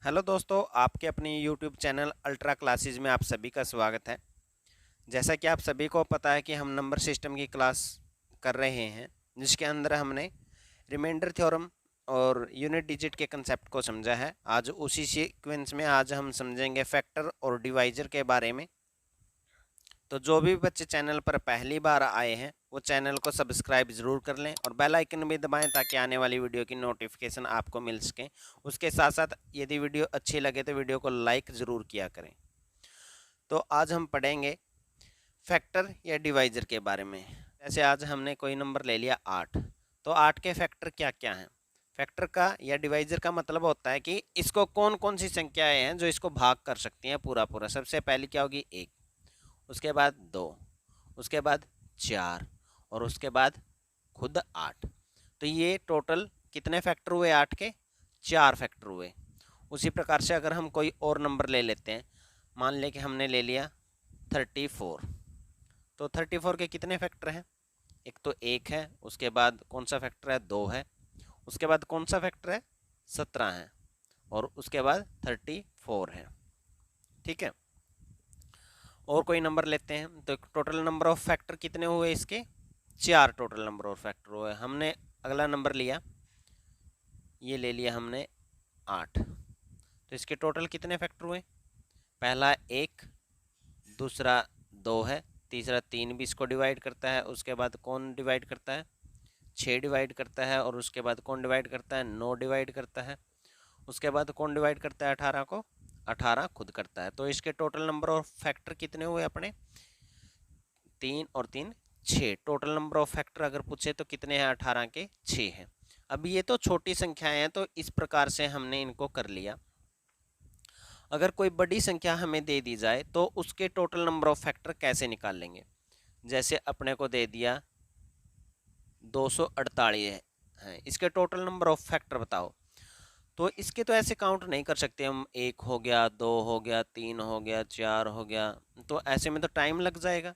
Hello दोस्तों, आपके अपने यूट्यूब चैनल अल्ट्रा क्लासेस में आप सभी का स्वागत है। जैसा कि आप सभी को पता है कि हम नंबर सिस्टम की क्लास कर रहे हैं, जिसके अंदर हमने रिमाइंडर थ्योरम और यूनिट डिजिट के कंसेप्ट को समझा है। आज उसी सीक्वेंस में आज हम समझेंगे फैक्टर और डिवाइजर के बारे में। तो जो भी बच्चे चैनल पर पहली बार आए हैं वो चैनल को सब्सक्राइब ज़रूर कर लें और बेल आइकन भी दबाएं ताकि आने वाली वीडियो की नोटिफिकेशन आपको मिल सके। उसके साथ साथ यदि वीडियो अच्छी लगे तो वीडियो को लाइक ज़रूर किया करें। तो आज हम पढ़ेंगे फैक्टर या डिवाइजर के बारे में। जैसे आज हमने कोई नंबर ले लिया 8, तो 8 के फैक्टर क्या क्या हैं। फैक्टर का या डिवाइजर का मतलब होता है कि इसको कौन कौन सी संख्याएं हैं जो इसको भाग कर सकती हैं पूरा पूरा। सबसे पहली क्या होगी, 1, उसके बाद 2, उसके बाद 4 और उसके बाद खुद 8। तो ये टोटल कितने फैक्टर हुए 8 के? 4 फैक्टर हुए। उसी प्रकार से अगर हम कोई और नंबर ले लेते हैं, मान लें कि हमने ले लिया 34, तो 34 के कितने फैक्टर हैं? एक तो 1 है, उसके बाद कौन सा फैक्टर है? 2 है, उसके बाद कौन सा फैक्टर है? 17 है, और उसके बाद 34 है। ठीक है। और कोई नंबर लेते हैं तो टोटल नंबर ऑफ फैक्टर कितने हुए इसके? 4 टोटल नंबर ऑफ फैक्टर हुए। हमने अगला नंबर लिया, ये ले लिया हमने 8, तो इसके टोटल कितने फैक्टर हुए? पहला 1, दूसरा 2 है, तीसरा 3 भी इसको डिवाइड करता है, उसके बाद कौन डिवाइड करता है? 6 डिवाइड करता है, और उसके बाद कौन डिवाइड करता है? 9 डिवाइड करता है, उसके बाद कौन डिवाइड करता है 18 को? 18 खुद करता है। तो इसके टोटल नंबर ऑफ फैक्टर कितने हुए अपने? 3 और 3 6। टोटल नंबर ऑफ फैक्टर अगर पूछे तो कितने हैं? 18 के 6 हैं। अब ये तो छोटी संख्याएं हैं, तो इस प्रकार से हमने इनको कर लिया। अगर कोई बड़ी संख्या हमें दे दी जाए तो उसके टोटल नंबर ऑफ फैक्टर कैसे निकाल लेंगे? जैसे अपने को दे दिया 248 है, इसके टोटल नंबर ऑफ फैक्टर बताओ। तो इसके तो ऐसे काउंट नहीं कर सकते हम, 1 हो गया, 2 हो गया, 3 हो गया, 4 हो गया, तो ऐसे में तो टाइम लग जाएगा।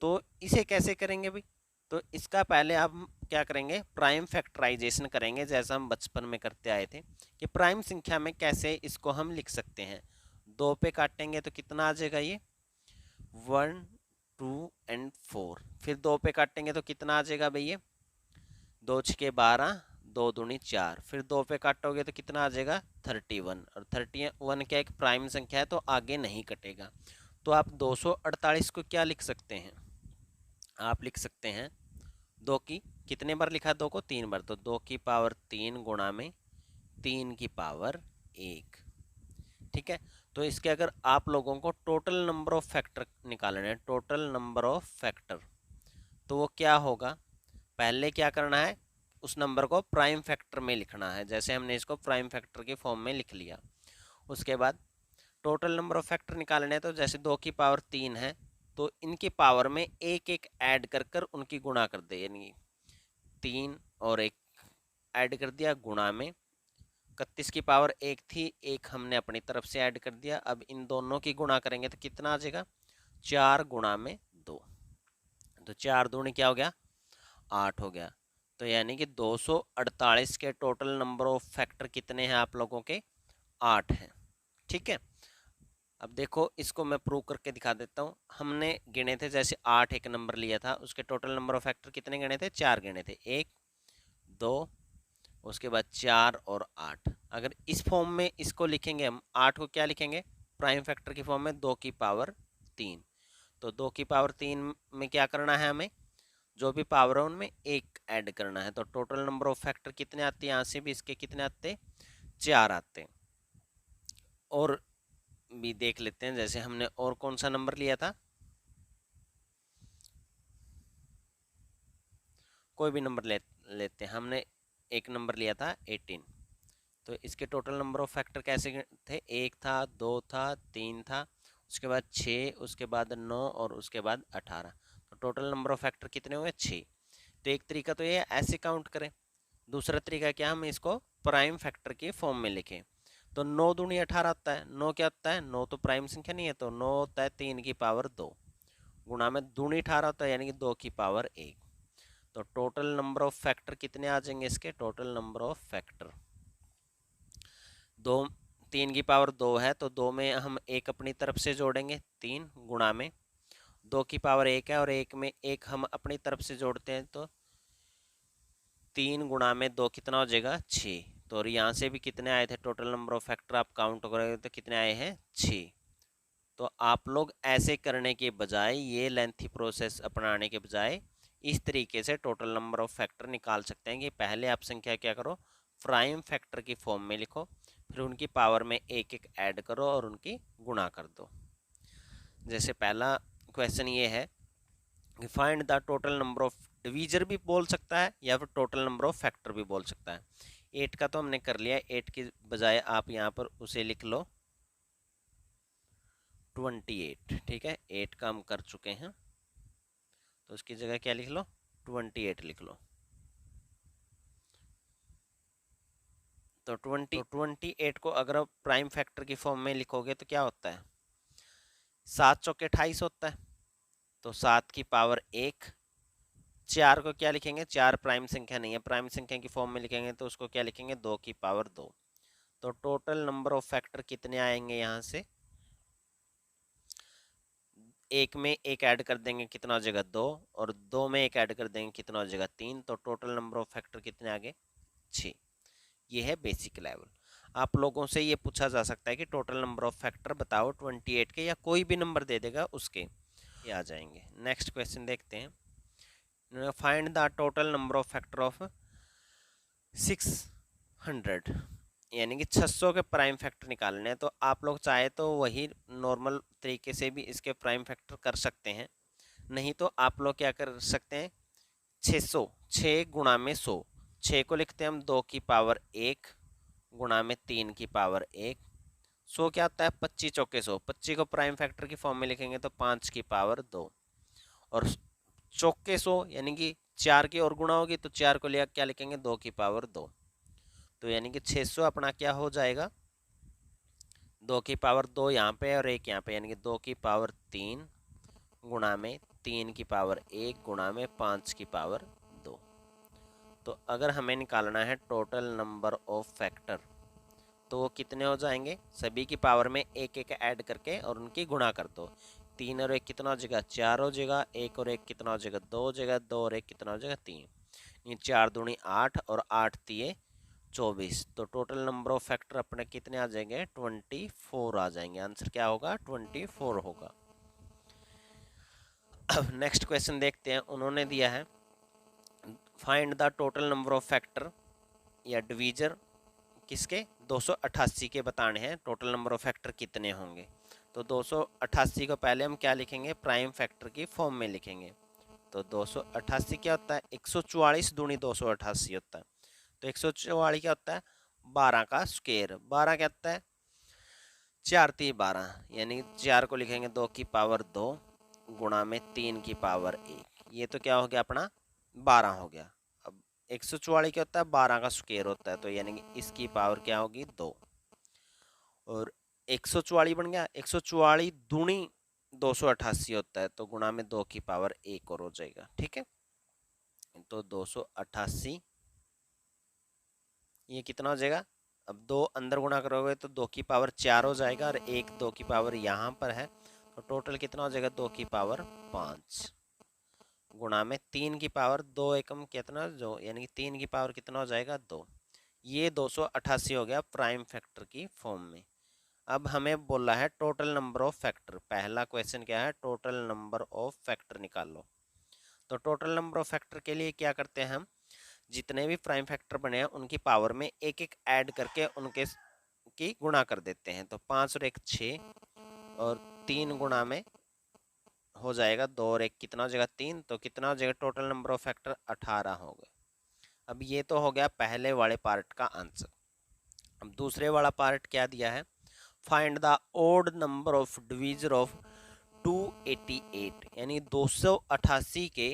तो इसे कैसे करेंगे भाई? तो इसका पहले आप क्या करेंगे? प्राइम फैक्टराइजेशन करेंगे, जैसा हम बचपन में करते आए थे कि प्राइम संख्या में कैसे इसको हम लिख सकते हैं। 2 पे काटेंगे तो कितना आ जाएगा? ये 1 2 एंड 4। फिर 2 पे काटेंगे तो कितना आ जाएगा भैया? 2 छके 12, 2 दूनी 4। फिर 2 पे काटोगे तो कितना आ जाएगा? 31। और 31 क्या एक प्राइम संख्या है, तो आगे नहीं कटेगा। तो आप 248 को क्या लिख सकते हैं? आप लिख सकते हैं, 2 की कितने बार लिखा? 2 को 3 बार, तो 2 की पावर 3 गुणा में 3 की पावर 1। ठीक है। तो इसके अगर आप लोगों को टोटल नंबर ऑफ फैक्टर निकालने हैं, टोटल नंबर ऑफ फैक्टर, तो वो क्या होगा? पहले क्या करना है? उस नंबर को प्राइम फैक्टर में लिखना है, जैसे हमने इसको प्राइम फैक्टर के फॉर्म में लिख लिया। उसके बाद टोटल नंबर ऑफ फैक्टर निकालने हैं, तो जैसे 2 की पावर 3 है, तो इनकी पावर में एक एक ऐड कर कर उनकी गुणा कर दे, यानी 3 और 1 ऐड कर दिया गुणा में। 31 की पावर 1 थी, एक हमने अपनी तरफ से ऐड कर दिया। अब इन दोनों की गुणा करेंगे तो कितना आ जाएगा? 4 गुणा में 2, तो 4 दूनी क्या हो गया? 8 हो गया। तो यानी कि 248 के टोटल नंबर ऑफ फैक्टर कितने हैं आप लोगों के? 8 हैं। ठीक है। अब देखो, इसको मैं प्रूव करके दिखा देता हूँ। हमने गिने थे, जैसे 8 एक नंबर लिया था, उसके टोटल नंबर ऑफ फैक्टर कितने गिने थे? 4 गिने थे, 1 2, उसके बाद 4 और 8। अगर इस फॉर्म में इसको लिखेंगे हम, 8 को क्या लिखेंगे? प्राइम फैक्टर की फॉर्म में 2 की पावर 3। तो 2 की पावर 3 में क्या करना है हमें? जो भी पावर है उनमें एक ऐड करना है। तो टोटल नंबर ऑफ फैक्टर कितने आते हैं? यहाँ से भी इसके कितने आते? 4 आते हैं। और भी देख लेते हैं, जैसे हमने और कौन सा नंबर लिया था? कोई भी नंबर लेते हैं। हमने एक नंबर लिया था 18, तो इसके टोटल नंबर ऑफ फैक्टर कैसे थे? 1 था, 2 था, 3 था, उसके बाद 6, उसके बाद 9 और उसके बाद 18। तो टोटल नंबर ऑफ फैक्टर कितने हुए? 6। तो एक तरीका तो ये ऐसे काउंट करें। दूसरा तरीका क्या, हम इसको प्राइम फैक्टर के फॉर्म में लिखें। तो 9 दूनी 18 आता है। 9 क्या होता है? 9 तो प्राइम संख्या नहीं है, तो 9 होता है 3 की पावर 2 गुणा में दूनी 18 होता है, यानी कि 2 की पावर 1। तो टोटल नंबर ऑफ फैक्टर कितने आ जाएंगे इसके? टोटल नंबर ऑफ फैक्टर 2 3 की पावर 2 है तो 2 में हम एक अपनी तरफ से जोड़ेंगे 3 गुणा में 2 की पावर 1 है और 1 में एक हम अपनी तरफ से जोड़ते हैं तो 3 गुणा में 2 कितना हो जाएगा 6। तो और यहाँ से भी कितने आए थे टोटल नंबर ऑफ फैक्टर आप काउंट करोगे तो कितने आए हैं 6। तो आप लोग ऐसे करने के बजाय ये लेंथी प्रोसेस अपनाने के बजाय इस तरीके से टोटल नंबर ऑफ फैक्टर निकाल सकते हैं कि पहले आप संख्या क्या करो प्राइम फैक्टर की फॉर्म में लिखो, फिर उनकी पावर में एक एक ऐड करो और उनकी गुणा कर दो। जैसे पहला क्वेश्चन ये है कि find the total number of divisor भी बोल सकता है या फिर टोटल नंबर ऑफ फैक्टर भी बोल सकता है। 8 का तो हमने कर लिया, 8 की बजाय आप यहाँ पर उसे लिख लो 28। ठीक है, 8 का हम कर चुके हैं तो उसकी जगह क्या लिख लो 28 लिख लो। तो 28 को अगर आप प्राइम फैक्टर की फॉर्म में लिखोगे तो क्या होता है 7 चौके 28 होता है। तो 7 की पावर 1, 4 को क्या लिखेंगे 4 प्राइम संख्या नहीं है, प्राइम संख्या की फॉर्म में लिखेंगे तो उसको क्या लिखेंगे 2 की पावर 2। तो टोटल नंबर ऑफ फैक्टर कितने आएंगे यहाँ से, एक में एक ऐड कर देंगे कितना हो जाएगा 2 और 2 में एक ऐड कर देंगे कितना हो जाएगा 3। तो टोटल नंबर ऑफ फैक्टर कितने आ गए 6। ये है बेसिक लेवल। आप लोगों से ये पूछा जा सकता है कि टोटल नंबर ऑफ फैक्टर बताओ 28 के, या कोई भी नंबर दे देगा उसके ये आ जाएंगे। नेक्स्ट क्वेश्चन देखते हैं, find the total number of factor of 600, यानी कि 600 के प्राइम फैक्टर निकालने हैं। तो आप लोग चाहे तो वही नॉर्मल तरीके से भी इसके प्राइम फैक्टर कर सकते हैं, नहीं तो आप लोग क्या कर सकते हैं 600 6 गुणा में 100, 6 को लिखते हैं हम 2 की पावर 1 गुणा में 3 की पावर 1। 100 क्या आता है 25 चौके 100, 25 को प्राइम फैक्टर की फॉर्म में लिखेंगे तो 5 की पावर 2 और चौके 100 यानी कि 4 की और गुणा होगी तो 4 को लिया क्या लिखेंगे 2 की पावर 2। तो यानी कि 600 अपना क्या हो जाएगा 2 की पावर 2 यहाँ पे और 1 यहाँ पे, यानी कि 2 की पावर 3 गुणा में 3 की पावर 1 गुणा में 5 की पावर 2। तो अगर हमें निकालना है टोटल नंबर ऑफ फैक्टर तो वो कितने हो जाएंगे, सभी की पावर में एक एक ऐड करके और उनकी गुणा कर दो। 3 और 1 कितना हो जाएगा 4 हो जाएगा, 1 और 1 कितना हो जाएगा 2 हो जाएगा, 2 और 1 कितना हो जाएगा 3। ये 4 दूनी 8 और 8 तिये 24। तो टोटल नंबर ऑफ फैक्टर अपने कितने आ जाएंगे 24 आ जाएंगे। आंसर क्या होगा 24 होगा। नेक्स्ट क्वेश्चन देखते हैं, उन्होंने दिया है find the total number of factor या डिवीजर किसके 288 के बताने हैं, टोटल नंबर ऑफ फैक्टर कितने होंगे। तो 288 को पहले हम क्या लिखेंगे प्राइम फैक्टर की फॉर्म में लिखेंगे। तो 288 क्या होता है 144 दूनी 288 होता है। तो 144 क्या होता है 12 का स्क्वायर, 12 क्या होता है 4 3 12, यानी 4 को लिखेंगे 2 की पावर 2 गुणा में 3 की पावर 1। ये तो क्या हो गया अपना 12 हो गया। अब 144 क्या होता है 12 का स्क्वायर होता है, तो यानी कि इसकी पावर क्या होगी 2 और 144 बन गया। 144 दूनी 288 होता है तो गुणा में 2 की पावर 1 और हो जाएगा। ठीक है, तो 288 ये कितना हो जाएगा, अब 2 अंदर गुणा करोगे तो 2 की पावर 4 हो जाएगा और 1 2 की पावर यहाँ पर है तो टोटल कितना हो जाएगा 2 की पावर 5 गुणा में 3 की पावर 2 एकम कितना जो, यानी कि 3 की पावर कितना हो जाएगा 2। ये 288 हो गया प्राइम फैक्टर की फॉर्म में। अब हमें बोला है टोटल नंबर ऑफ फैक्टर, पहला क्वेश्चन क्या है टोटल नंबर ऑफ फैक्टर निकाल लो। तो टोटल नंबर ऑफ फैक्टर के लिए क्या करते हैं हम, जितने भी प्राइम फैक्टर बने हैं उनकी पावर में एक एक ऐड करके उनके की गुणा कर देते हैं। तो 5 और 1 6 और 3 गुणा में हो जाएगा 2 और 1 कितना हो जाएगा 3, तो कितना हो जाएगा टोटल नंबर ऑफ फैक्टर 18 हो गए। अब ये तो हो गया पहले वाले पार्ट का आंसर। अब दूसरे वाला पार्ट क्या दिया है, find the odd number of divisor of 288, यानी 288 के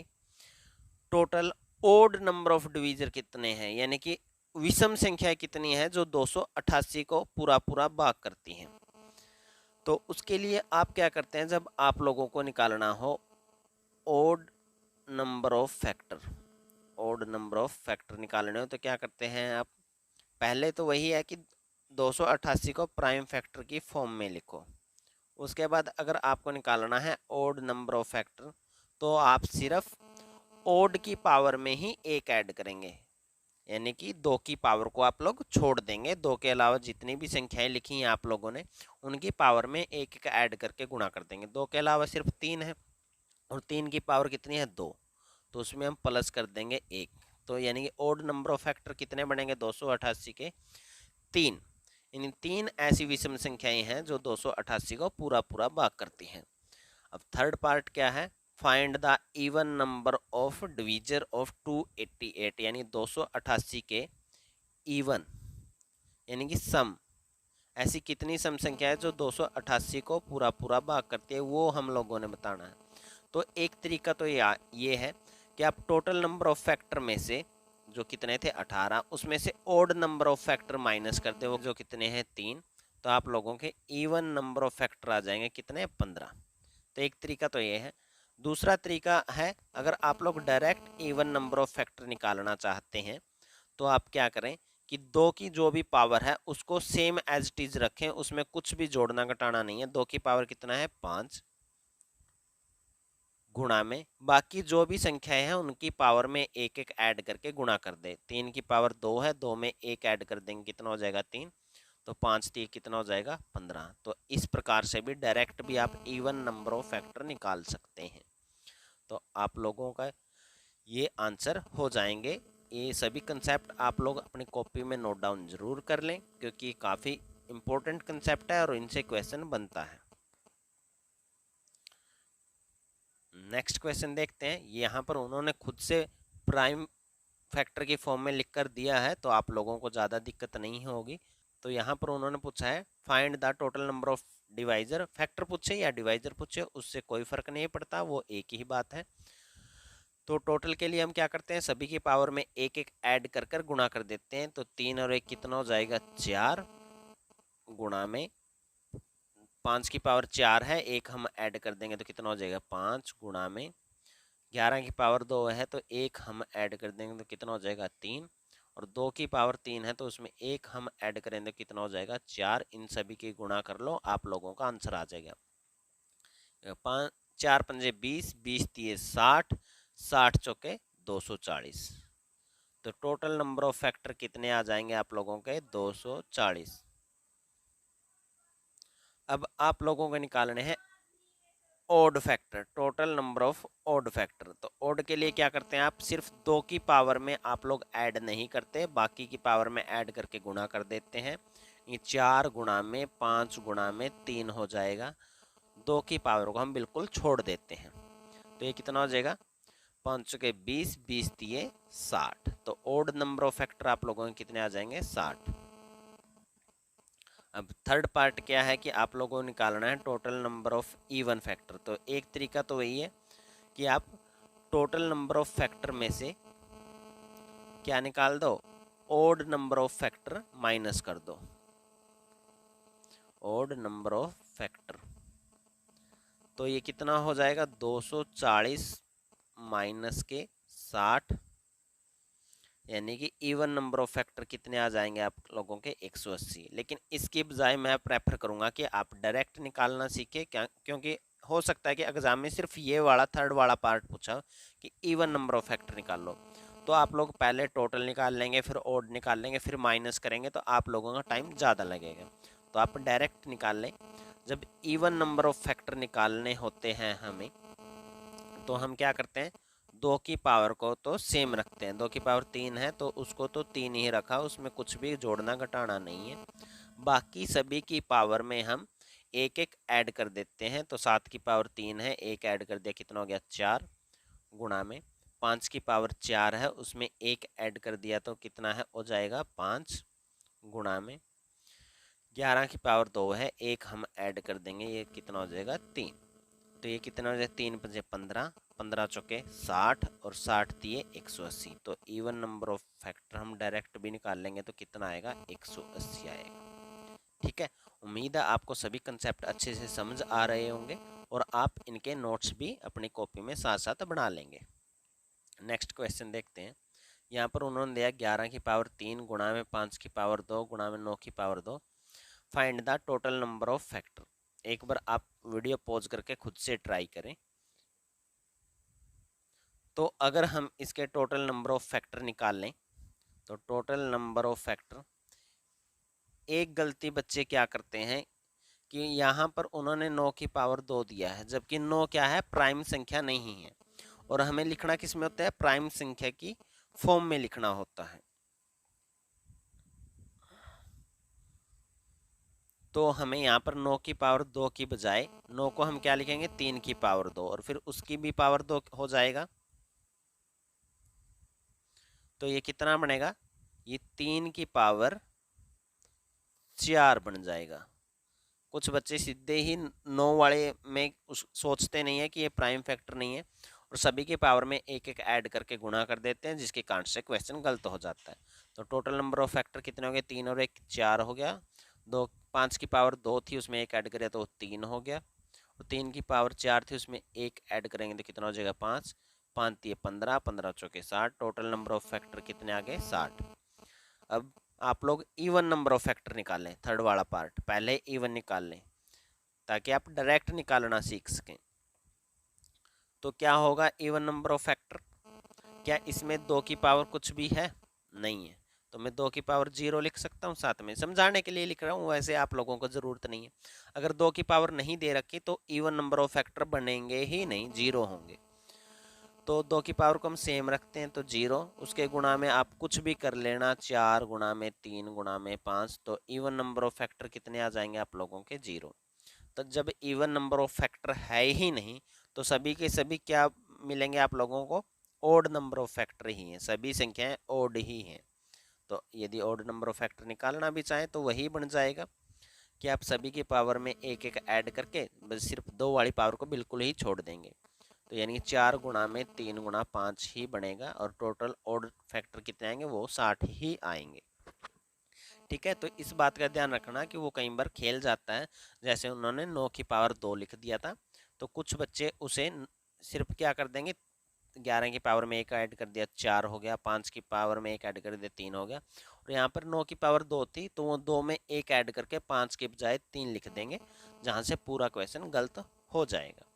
total odd number of divisor कितने हैं, यानी कि विषम संख्या कितनी है जो 288 को पूरा पूरा भाग करती हैं। तो उसके लिए आप क्या करते हैं, जब आप लोगों को निकालना हो odd number of factor, odd number of factor निकालने हो तो क्या करते हैं आप, पहले तो वही है कि 288 को प्राइम फैक्टर की फॉर्म में लिखो। उसके बाद अगर आपको निकालना है ओड नंबर ऑफ फैक्टर, तो आप सिर्फ ओड की पावर में ही एक ऐड करेंगे, यानी कि 2 की पावर को आप लोग छोड़ देंगे। 2 के अलावा जितनी भी संख्याएं लिखी हैं आप लोगों ने, उनकी पावर में एक एक ऐड करके गुणा कर देंगे। 2 के अलावा सिर्फ 3 है, और 3 की पावर कितनी है 2, तो उसमें हम प्लस कर देंगे 1। तो यानी कि ओड नंबर ऑफ फैक्टर कितने बनेंगे 288 के 3। यानी 3 ऐसी विषम संख्याएं हैं जो 288 को पूरा पूरा भाग करती हैं। अब थर्ड पार्ट क्या है, find the even number of divisor of 288, यानी 288 के इवन यानी कि सम, ऐसी कितनी सम संख्या है जो 288 को पूरा पूरा भाग करती है, वो हम लोगों ने बताना है। तो एक तरीका तो ये है कि आप टोटल नंबर ऑफ फैक्टर में से जो कितने थे 18, उसमें से odd number of factor minus कर दे, वो जो कितने हैं 3, तो आप लोगों के इवन नंबर ऑफ फैक्टर आ जाएंगे कितने 15। तो एक तरीका तो ये है। दूसरा तरीका है, अगर आप लोग direct even number of factor निकालना चाहते हैं तो आप क्या करें कि 2 की जो भी पावर है उसको सेम एज इट इज रखें, उसमें कुछ भी जोड़ना घटाना नहीं है। 2 की पावर कितना है 5, गुणा में बाकी जो भी संख्याएं हैं उनकी पावर में एक एक ऐड करके गुणा कर दे। 3 की पावर 2 है, 2 में एक ऐड कर देंगे कितना हो जाएगा 3, तो 5 3 कितना हो जाएगा 15। तो इस प्रकार से भी डायरेक्ट भी आप इवन नंबर ऑफ फैक्टर निकाल सकते हैं। तो आप लोगों का ये आंसर हो जाएंगे। ये सभी कंसेप्ट आप लोग अपनी कॉपी में नोट डाउन जरूर कर लें, क्योंकि काफ़ी इंपॉर्टेंट कंसेप्ट है और इनसे क्वेश्चन बनता है। नेक्स्ट क्वेश्चन देखते हैं। यहाँ पर उन्होंने खुद से प्राइम फैक्टर की फॉर्म में लिख कर दिया है, तो आप लोगों को ज़्यादा दिक्कत नहीं होगी। तो यहाँ पर उन्होंने पूछा है find the total number of divisor. Factor पूछे या डिवाइजर पूछे उससे कोई फर्क नहीं पड़ता, वो एक ही बात है। तो टोटल के लिए हम क्या करते हैं, सभी की पावर में एक एक ऐड कर कर गुणा कर देते हैं। तो 3 और 1 कितना हो जाएगा 4, गुणा में 5 की पावर 4 है, एक हम ऐड कर देंगे तो कितना हो जाएगा 5, गुणा में 11 की पावर 2 है तो एक हम ऐड कर देंगे तो कितना हो जाएगा 3, और 2 की पावर 3 है तो उसमें एक हम ऐड करेंगे तो कितना हो जाएगा 4। इन सभी की गुणा कर लो, आप लोगों का आंसर आ जाएगा। 5 4 पंजे 20, 20 तीय 60, 60 चौके 240। तो टोटल नंबर ऑफ फैक्टर कितने आ जाएंगे आप लोगों के 240। अब आप लोगों को निकालने हैं odd factor, total number of odd factor. तो ओड के लिए क्या करते हैं, आप सिर्फ 2 की पावर में आप लोग ऐड नहीं करते, बाकी की पावर में ऐड करके गुणा कर देते हैं। ये 4 गुणा में 5 गुणा में 3 हो जाएगा। 2 की पावर को हम बिल्कुल छोड़ देते हैं। तो ये कितना हो जाएगा 5 के 20, 20 दिए 60। तो ओड नंबर ऑफ फैक्टर आप लोगों के कितने आ जाएंगे 60। अब थर्ड पार्ट क्या है कि आप लोगों को निकालना है total number of even factor. तो एक तरीका तो वही है कि आप टोटल नंबर ऑफ फैक्टर में से क्या निकाल दो, odd number of factor minus कर दो। ओड नंबर ऑफ फैक्टर, तो ये कितना हो जाएगा 240 माइनस के 60, यानी कि इवन नंबर ऑफ फैक्टर कितने आ जाएंगे आप लोगों के 180। लेकिन इसके बजाय मैं प्रेफर करूंगा कि आप डायरेक्ट निकालना सीखें, क्योंकि हो सकता है कि एग्जाम में सिर्फ ये वाला थर्ड वाला पार्ट पूछा कि इवन नंबर ऑफ फैक्टर निकाल लो, तो आप लोग पहले टोटल निकाल लेंगे, फिर ओड निकाल लेंगे, फिर माइनस करेंगे, तो आप लोगों का टाइम ज़्यादा लगेगा। तो आप डायरेक्ट निकाल लें। जब इवन नंबर ऑफ फैक्टर निकालने होते हैं हमें, तो हम क्या करते हैं, 2 की पावर को तो सेम रखते हैं। 2 की पावर 3 है तो उसको तो 3 ही रखा, उसमें कुछ भी जोड़ना घटाना नहीं है। बाकी सभी की पावर में हम एक एक ऐड कर देते हैं। तो 7 की पावर 3 है, एक ऐड कर दिया कितना हो गया 4, गुणा में 5 की पावर 4 है, उसमें एक ऐड कर दिया तो कितना है हो जाएगा 5, गुणा में 11 की पावर 2 है, एक हम ऐड कर देंगे, ये कितना हो जाएगा 3। तो ये कितना हो जाएगा 3 पंजे 15, 15 चौके 60 और 60 दिए 180। तो इवन नंबर ऑफ फैक्टर हम डायरेक्ट भी निकाल लेंगे तो कितना आएगा 180 आएगा। ठीक है, उम्मीद है आपको सभी कंसेप्ट अच्छे से समझ आ रहे होंगे और आप इनके नोट्स भी अपनी कॉपी में साथ साथ बना लेंगे। नेक्स्ट क्वेश्चन देखते हैं। यहाँ पर उन्होंने दिया 11 की पावर 3 गुणा में 5 की पावर 2 गुणा में 9 की power 2, find the total number of factor. एक बार आप वीडियो पॉज करके खुद से ट्राई करें। तो अगर हम इसके टोटल नंबर ऑफ फैक्टर निकाल लें तो टोटल नंबर ऑफ फैक्टर, एक गलती बच्चे क्या करते हैं कि यहाँ पर उन्होंने 9 की पावर 2 दिया है, जबकि 9 क्या है, प्राइम संख्या नहीं है, और हमें लिखना किस में होता है, प्राइम संख्या की फॉर्म में लिखना होता है। तो हमें यहाँ पर 9 की पावर 2 की बजाय 9 को हम क्या लिखेंगे, 3 की पावर 2, और फिर उसकी भी पावर 2 हो जाएगा। तो ये कितना बनेगा, ये 3 की पावर 4 बन जाएगा। कुछ बच्चे सीधे ही 9 वाले में सोचते नहीं है कि ये प्राइम फैक्टर नहीं है, और सभी के पावर में एक एक ऐड करके गुणा कर देते हैं, जिसके कारण से क्वेश्चन गलत हो जाता है। तो टोटल नंबर ऑफ फैक्टर कितने हो गए, 3 और 1 4 हो गया। 5 की पावर 2 थी, उसमें एक ऐड करें तो 3 हो गया, और 3 की पावर 4 थी, उसमें एक ऐड करेंगे तो कितना हो जाएगा, 5 5 3 15 15 चौके 60। टोटल नंबर ऑफ फैक्टर कितने आ गए, 60। अब आप लोग इवन नंबर ऑफ फैक्टर निकालें, थर्ड वाला पार्ट पहले इवन निकाल लें ताकि आप डायरेक्ट निकालना सीख सकें। तो क्या होगा इवन नंबर ऑफ फैक्टर, क्या इसमें 2 की पावर कुछ भी है, नहीं है, तो मैं 2 की पावर 0 लिख सकता हूँ, साथ में समझाने के लिए लिख रहा हूँ, वैसे आप लोगों को ज़रूरत नहीं है। अगर 2 की पावर नहीं दे रखी तो इवन नंबर ऑफ फैक्टर बनेंगे ही नहीं, 0 होंगे। तो 2 की पावर को हम सेम रखते हैं तो 0, उसके गुणा में आप कुछ भी कर लेना, 4 गुणा में 3 गुणा में 5, तो इवन नंबर ऑफ फैक्टर कितने आ जाएंगे आप लोगों के, 0। तो जब इवन नंबर ऑफ फैक्टर है ही नहीं तो सभी के सभी क्या मिलेंगे आप लोगों को, ओड नंबर ऑफ फैक्टर ही हैं, सभी संख्याएं ओड ही हैं। तो यदि ओड नंबर ऑफ फैक्टर निकालना भी चाहें तो वही बन जाएगा कि आप सभी के पावर में एक एक ऐड करके बस सिर्फ 2 वाली पावर को बिल्कुल ही छोड़ देंगे। तो यानी 4 गुणा में 3 गुणा 5 ही बनेगा, और टोटल ओड फैक्टर कितने आएंगे, वो 60 ही आएंगे। ठीक है, तो इस बात का ध्यान रखना कि वो कई बार खेल जाता है, जैसे उन्होंने 9 की पावर 2 लिख दिया था, तो कुछ बच्चे उसे सिर्फ क्या कर देंगे, 11 की पावर में एक ऐड कर दिया 4 हो गया, 5 की पावर में एक ऐड कर दिया 3 हो गया, और यहाँ पर 9 की पावर 2 थी तो वो 2 में एक ऐड करके 5 के बजाय 3 लिख देंगे, जहाँ से पूरा क्वेश्चन गलत हो जाएगा।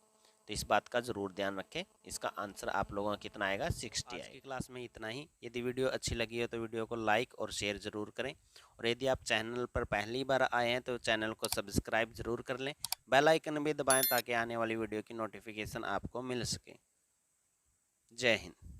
तो इस बात का ज़रूर ध्यान रखें। इसका आंसर आप लोगों का कितना आएगा, 60 आएगा। आज की क्लास में इतना ही। यदि वीडियो अच्छी लगी हो तो वीडियो को लाइक और शेयर ज़रूर करें, और यदि आप चैनल पर पहली बार आए हैं तो चैनल को सब्सक्राइब ज़रूर कर लें, बेल आइकन भी दबाएं ताकि आने वाली वीडियो की नोटिफिकेशन आपको मिल सके। जय हिंद।